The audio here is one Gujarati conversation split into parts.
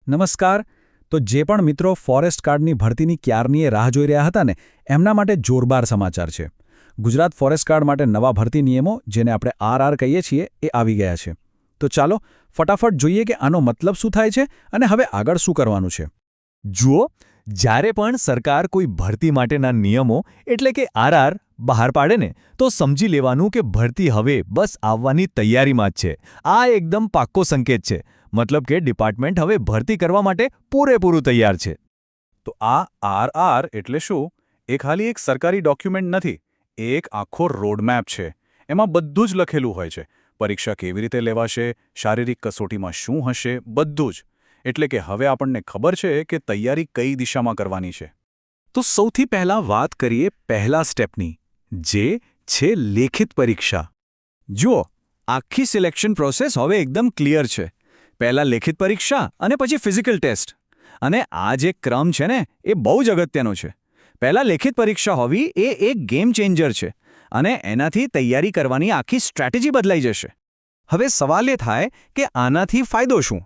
નમસ્કાર. તો જે પણ મિત્રો ફોરેસ્ટ ગાર્ડની ભરતીની ક્યારની રાહ જોઈ રહ્યા હતા ને એમના માટે જોરદાર સમાચાર છે. ગુજરાત ફોરેસ્ટ ગાર્ડ માટે નવા ભરતી નિયમો, જેને આપણે આરઆર કહીએ છીએ, એ આવી ગયા છે. તો ચાલો ફટાફટ જોઈએ કે આનો મતલબ શું થાય છે અને હવે આગળ શું કરવાનું છે. જુઓ, જ્યારે પણ સરકાર કોઈ ભરતી માટેના નિયમો એટલે કે આરઆર બહાર પાડે ને તો સમજી લેવાનું કે ભરતી હવે બસ આવવાની તૈયારીમાં જ છે. આ એકદમ પાક્કો સંકેત છે. મતલબ કે ડિપાર્ટમેન્ટ હવે ભરતી કરવા માટે પૂરેપૂરું તૈયાર છે. તો આ આરઆર એટલે શું? એ ખાલી એક સરકારી ડોક્યુમેન્ટ નથી, એ એક આખો રોડમેપ છે. એમાં બધું જ લખેલું હોય છે. પરીક્ષા કેવી રીતે લેવાશે, શારીરિક કસોટીમાં શું હશે, બધું જ. એટલે કે હવે આપણને ખબર છે કે તૈયારી કઈ દિશામાં કરવાની છે. તો સૌથી પહેલાં વાત કરીએ પહેલા સ્ટેપની, જે છે લેખિત પરીક્ષા. જુઓ, આખી સિલેક્શન પ્રોસેસ હવે એકદમ ક્લિયર છે. પહેલાં લેખિત પરીક્ષા અને પછી ફિઝિકલ ટેસ્ટ. અને આ જે ક્રમ છે ને એ બહુ જ અગત્યનો છે. પહેલાં લેખિત પરીક્ષા હોવી એ એક ગેમ ચેન્જર છે અને એનાથી તૈયારી કરવાની આખી સ્ટ્રેટેજી બદલાઈ જશે. હવે સવાલ એ થાય કે આનાથી ફાયદો શું?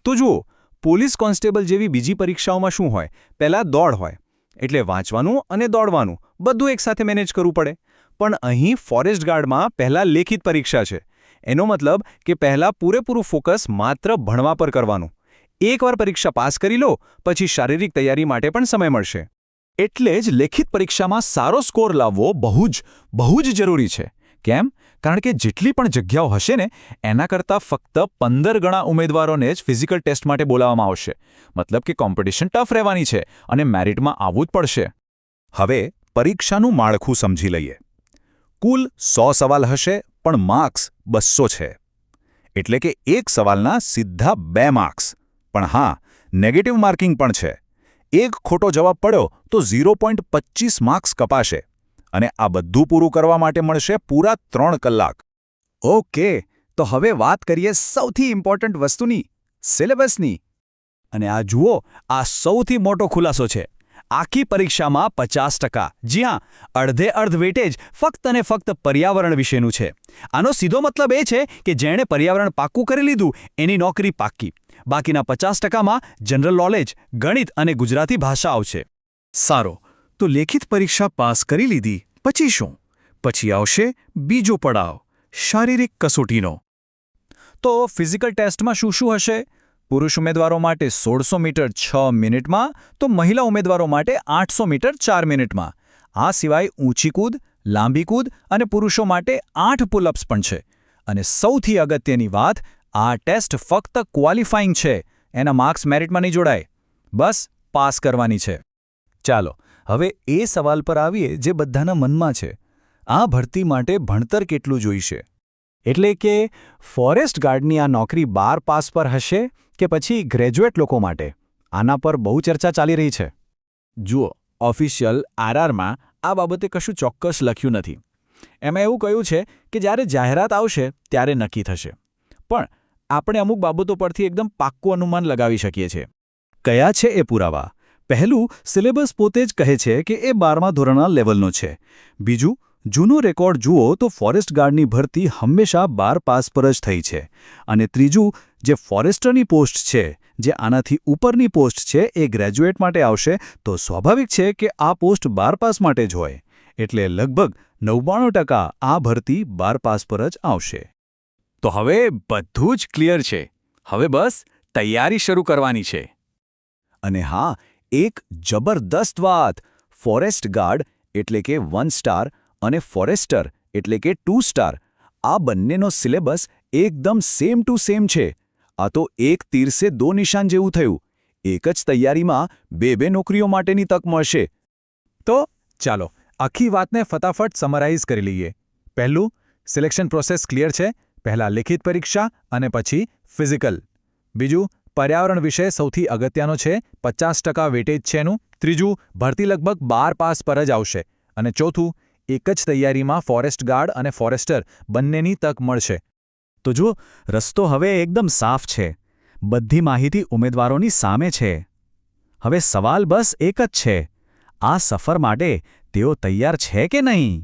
તો જુઓ, પોલીસ કોન્સ્ટેબલ જેવી બીજી પરીક્ષાઓમાં શું હોય? પહેલાં દોડ હોય, એટલે વાંચવાનું અને દોડવાનું બધું એકસાથે મેનેજ કરવું પડે. પણ અહીં ફોરેસ્ટ ગાર્ડમાં પહેલાં લેખિત પરીક્ષા છે. એનો મતલબ કે પહેલાં પૂરેપૂરું ફોકસ માત્ર ભણવા પર કરવાનું. એકવાર પરીક્ષા પાસ કરી લો પછી શારીરિક તૈયારી માટે પણ સમય મળશે. એટલે જ લેખિત પરીક્ષામાં સારો સ્કોર લાવવો બહુ જ જરૂરી છે. કેમ? કારણ કે જેટલી પણ જગ્યાઓ હશે ને એના કરતાં ફક્ત 15 ગણા ઉમેદવારોને જ ફિઝિકલ ટેસ્ટ માટે બોલાવવામાં આવશે. મતલબ કે કોમ્પિટિશન ટફ રહેવાની છે અને મેરિટમાં આવવું જ પડશે. હવે પરીક્ષાનું માળખું સમજી લઈએ. કુલ 100 સવાલ હશે, પણ માર્ક્સ 200 છે. એટલે કે એક સવાલના સીધા 2 માર્ક્સ. પણ હા, નેગેટિવ માર્કિંગ પણ છે. એક ખોટો જવાબ પડ્યો તો 0.25 માર્ક્સ કપાશે. અને આ બધું પૂરું કરવા માટે મળશે પૂરા 3 કલાક. ઓકે, તો હવે વાત કરીએ સૌથી ઇમ્પોર્ટન્ટ વસ્તુની, સિલેબસની. અને આ જુઓ, આ સૌથી મોટો ખુલાસો છે. આખી પરીક્ષામાં 50%, જી હા, અડધે વેટેજ ફક્ત અને ફક્ત પર્યાવરણ વિશેનું છે. આનો સીધો મતલબ એ છે કે જેણે પર્યાવરણ પાક્કું કરી લીધું એની નોકરી પાક્કી. બાકીના 50%માં જનરલ નોલેજ, ગણિત અને ગુજરાતી ભાષા આવશે. સારો, તો લેખિત પરીક્ષા પાસ કરી લીધી પછી શું? પછી આવશે બીજો પડાવ, શારીરિક કસોટીનો. તો ફિઝિકલ ટેસ્ટમાં શું હશે? પુરુષ ઉમેદવારો માટે 1600 મીટર 6 મિનિટમાં, તો મહિલા ઉમેદવારો માટે 800 મીટર 4 મિનિટમાં. આ સિવાય ઊંચી કૂદ, લાંબી કૂદ અને પુરુષો માટે 8 પુલઅપ્સ પણ છે. અને સૌથી અગત્યની વાત, આ ટેસ્ટ ફક્ત ક્વોલિફાઇંગ છે. એના માર્ક્સ મેરિટમાં નહીં જોડાય. બસ પાસ કરવાની છે. ચાલો, હવે એ સવાલ પર આવીએ જે બધાના મનમાં છે. આ ભરતી માટે ભણતર કેટલું જોઈશે? એટલે કે ફોરેસ્ટ ગાર્ડની આ નોકરી 12 પાસ પર હશે કે પછી ગ્રેજ્યુએટ લોકો માટે? આના પર બહુ ચર્ચા ચાલી રહી છે. જુઓ, ઓફિશિયલ આરઆરમાં આ બાબતે કશું ચોક્કસ લખ્યું નથી. એમાં એવું કહ્યું છે કે જ્યારે જાહેરાત આવશે ત્યારે નક્કી થશે. પણ આપણે અમુક બાબતો પરથી એકદમ પાક્કું અનુમાન લગાવી શકીએ છીએ. કયા છે એ પુરાવા? પહેલું, સિલેબસ પોતે જ કહે છે કે એ 12મા ધોરણના લેવલનો છે. બીજું, જૂનો રેકોર્ડ જુઓ તો ફોરેસ્ટ ગાર્ડની ભરતી હંમેશા 12 પાસ પર જ થઈ છે. અને ત્રીજું, જે ફોરેસ્ટરની પોસ્ટ છે, જે આનાથી ઉપરની પોસ્ટ છે, એ ગ્રેજ્યુએટ માટે આવશે, તો સ્વાભાવિક છે કે આ પોસ્ટ 12 પાસ માટે જ હોય. એટલે લગભગ 99% આ ભરતી 12 પાસ પર જ આવશે. તો હવે બધું જ ક્લિયર છે. હવે બસ તૈયારી શરૂ કરવાની છે. અને હા, એક જબરદસ્ત વાત, ફોરેસ્ટ ગાર્ડ એટલે કે 1 સ્ટાર અને ફોરેસ્ટર એટલે કે 2 સ્ટાર, આ બંનેનો સિલેબસ એકદમ સેમ ટુ સેમ છે. આ તો એક તીર સે 2 નિશાન જેવું થયું. એક જ તૈયારીમાં 2 નોકરીઓ માટેની તક મળશે. તો ચાલો આખી વાતને ફટાફટ સમરાઇઝ કરી લઈએ. પહેલું, સિલેક્શન પ્રોસેસ ક્લિયર છે. પહેલાં લેખિત પરીક્ષા અને પછી ફિઝિકલ. બીજું, પર્યાવરણ વિષય સૌથી અગત્યનો છે, 50% વેટેજ છે એનું. ત્રીજું, ભરતી લગભગ 12 પાસ પર જ આવશે. અને ચોથું, એક જ તૈયારીમાં ફોરેસ્ટ ગાર્ડ અને ફોરેસ્ટર બંનેની તક મળશે. તો જુઓ, રસ્તો હવે એકદમ સાફ છે. બધી માહિતી ઉમેદવારોની સામે છે. હવે સવાલ બસ એક જ છે, આ સફર માટે તેઓ તૈયાર છે કે નહીં?